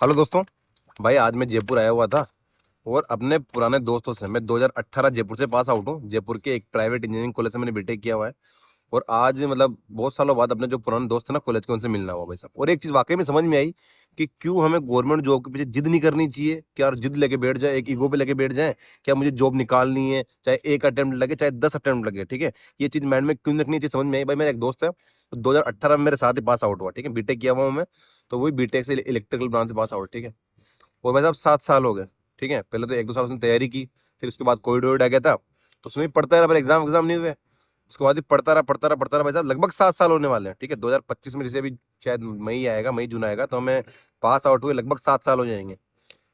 Hello दोस्तों। भाई आज मैं जयपुर आया हुआ था और अपने पुराने दोस्तों से मैं 2018 जयपुर से पास आउट हूँ। जयपुर के एक प्राइवेट इंजीनियरिंग कॉलेज से मैंने बीटेक किया हुआ है। और आज मतलब बहुत सालों बाद अपने जो पुराने दोस्त हैं ना कॉलेज के, उनसे मिलना हुआ भाई साहब। और एक चीज़ वाकई में समझ में आई कि क्यों हमें गवर्नमेंट जॉब के पीछे जिद नहीं करनी चाहिए। क्या यार जिद लेके बैठ जाए, एक ईगो पे लेके बैठ जाए, क्या मुझे जॉब निकालनी है, चाहे एक अटेम्प्ट लगे चाहे 10 अटेम्प्ट लगे, ठीक है। ये चीज़ माइंड में क्यों नहीं रखनी चाहिए, समझ में आई। भाई मेरा एक दोस्त है, 2018 में मेरे साथ ही पास आउट हुआ, ठीक है। बीटेक किया हुआ हूँ मैं, तो वही बीटेक से इलेक्ट्रिकल ब्रांच से पास आउट, ठीक है। और भाई साहब 7 साल हो गए, ठीक है। पहले तो 1-2 साल उसने तैयारी की, फिर उसके बाद कोविड वोविड आ गया था, तो उसमें भी पढ़ता रहा, पर एग्जाम नहीं हुए। उसके बाद भी पढ़ता रहा भाई साहब, लगभग 7 साल होने वाले हैं, ठीक है। 2025 में जैसे अभी शायद मई आएगा, मई जून आएगा, तो हमें पास आउट हुए लगभग 7 साल हो जाएंगे।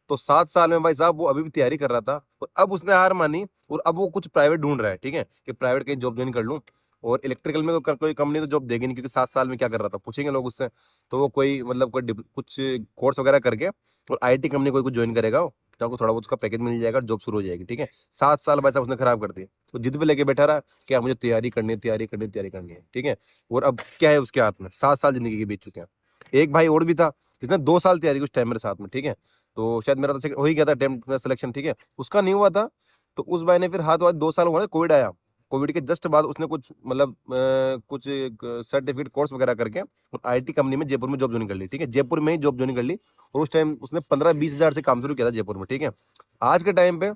तो 7 साल में भाई साहब वो अभी भी तैयारी कर रहा था, और अब उसने हार मानी और अब वो कुछ प्राइवेट ढूंढ रहा है, ठीक है, कि प्राइवेट कहीं जॉब ज्वाइन कर लूँ। और इलेक्ट्रिकल में तो कोई कंपनी तो जॉब देगी नहीं, क्योंकि 7 साल में क्या कर रहा था पूछेंगे लोग उससे। तो वो कोई मतलब कोई कुछ कोर्स वगैरह करके और आईटी कंपनी कोई कुछ ज्वाइन करेगा वो, तो थोड़ा बहुत उसका पैकेज मिल जाएगा, जॉब शुरू हो जाएगी, ठीक है। 7 साल भाई साहब उसने खराब कर दिए। तो जिद पे लेके बैठा रहा कि यार मुझे तैयारी करनी है, तैयारी करनी है, तैयारी करनी है, ठीक है। और अब क्या है उसके हाथ में, 7 साल जिंदगी के बीत चुके हैं। एक भाई और भी था जिसने 2 साल तैयारी की उस टाइम मेरे साथ में, ठीक है। तो शायद मेरा तो हो ही गया था अटेम्प्ट सिलेक्शन, ठीक है। उसका नहीं हुआ था, तो उस भाई ने फिर हाथ वाथ 2 साल हुआ ना, कोविड आया। कोविड के जस्ट बाद उसने कुछ मतलब कुछ सर्टिफिकेट कोर्स वगैरह करके और आईटी कंपनी में जयपुर में जॉब ज्वाइन कर ली, ठीक है। जयपुर में ही जॉब ज्वाइन कर ली। और उस टाइम उसने 15-20 हजार से काम शुरू किया था जयपुर में, ठीक है। आज के टाइम पे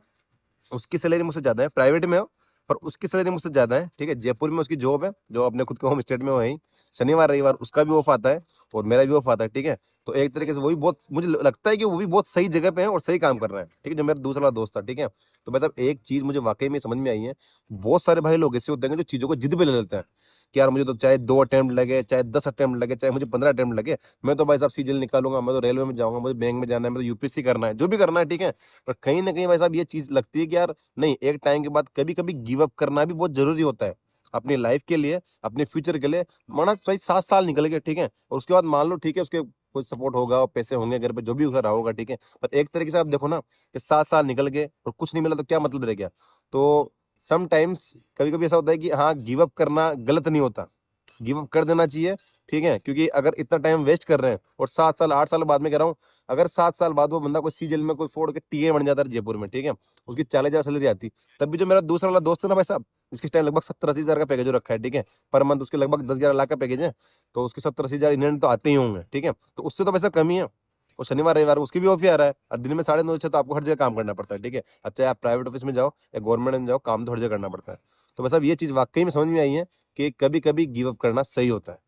उसकी सैलरी मुझसे ज्यादा है, प्राइवेट में हो, पर उसकी सैलरी मुझसे ज्यादा है, ठीक है। जयपुर में उसकी जॉब है, जो अपने खुद के होम स्टेट में हो, वहीं शनिवार रविवार उसका भी ऑफ आता है और मेरा भी ऑफ आता है, ठीक है। तो एक तरीके से वो भी बहुत, मुझे लगता है कि वो भी बहुत सही जगह पे है और सही काम कर रहा है, ठीक है, जो मेरा दूसरा वाला दोस्त था, ठीक है। तो मतलब एक चीज मुझे वाकई में समझ में आई है, बहुत सारे भाई लोग ऐसे होते हैं जो चीजों को जिद पे ले लेते हैं कि यार मुझे तो चाहे 2 अटेम्प्ट लगे, चाहे 10 अटेम्प्ट लगे, चाहे मुझे 15 अटेम्प्ट लगे, मैं तो भाई साहब सीजल निकालूंगा, मैं तो रेलवे में जाऊंगा, मुझे बैंक में जाना है, मैं तो यूपीएससी करना है, जो भी करना है, ठीक है। पर कहीं ना कहीं भाई साहब ये चीज लगती है कि यार नहीं, एक टाइम के बाद कभी कभी गिव अप करना भी बहुत जरूरी होता है अपनी लाइफ के लिए, अपने फ्यूचर के लिए। माना भाई 7 साल निकल गए, ठीक है, और उसके बाद मान लो ठीक है उसके कुछ सपोर्ट होगा और पैसे होंगे घर पे, जो भी रहा होगा, ठीक है। पर एक तरीके से आप देखो ना कि 7 साल निकल गए और कुछ नहीं मिला, तो क्या मतलब रह गया। तो समटाइम्स कभी कभी ऐसा होता है कि हाँ, गिव अप करना गलत नहीं होता, गिव अप कर देना चाहिए, ठीक है। क्योंकि अगर इतना टाइम वेस्ट कर रहे हैं, और 7 साल 8 साल बाद में कह रहा हूँ, अगर 7 साल बाद वो बंदा कोई सीजल में कोई फोड़ के टीए बन जाता है जयपुर में, ठीक है, उसकी 40 हजार सैलरी आती, तब भी जो मेरा दूसरा वाला दोस्त है ना भाई साहब, जिसके टाइम लगभग 70-80 हजार का पैकेज रखा है, ठीक है, पर मंथ उसके लगभग 10-11 लाख का पैकेज है, तो उसके 70-80 हजार इंडियन तो आते ही होंगे, ठीक है। तो उससे तो पैसा कम ही है। और शनिवार रविवार उसकी भी ऑफ ही आ रहा है, और दिन में 9:30 तो आपको हर जगह काम करना पड़ता है, ठीक है। अब चाहे आप प्राइवेट ऑफिस में जाओ या गवर्नमेंट में जाओ, काम तो हर जगह करना पड़ता है। तो बस अब ये चीज वाकई में समझ में आई है कि कभी कभी गिव अप करना सही होता है।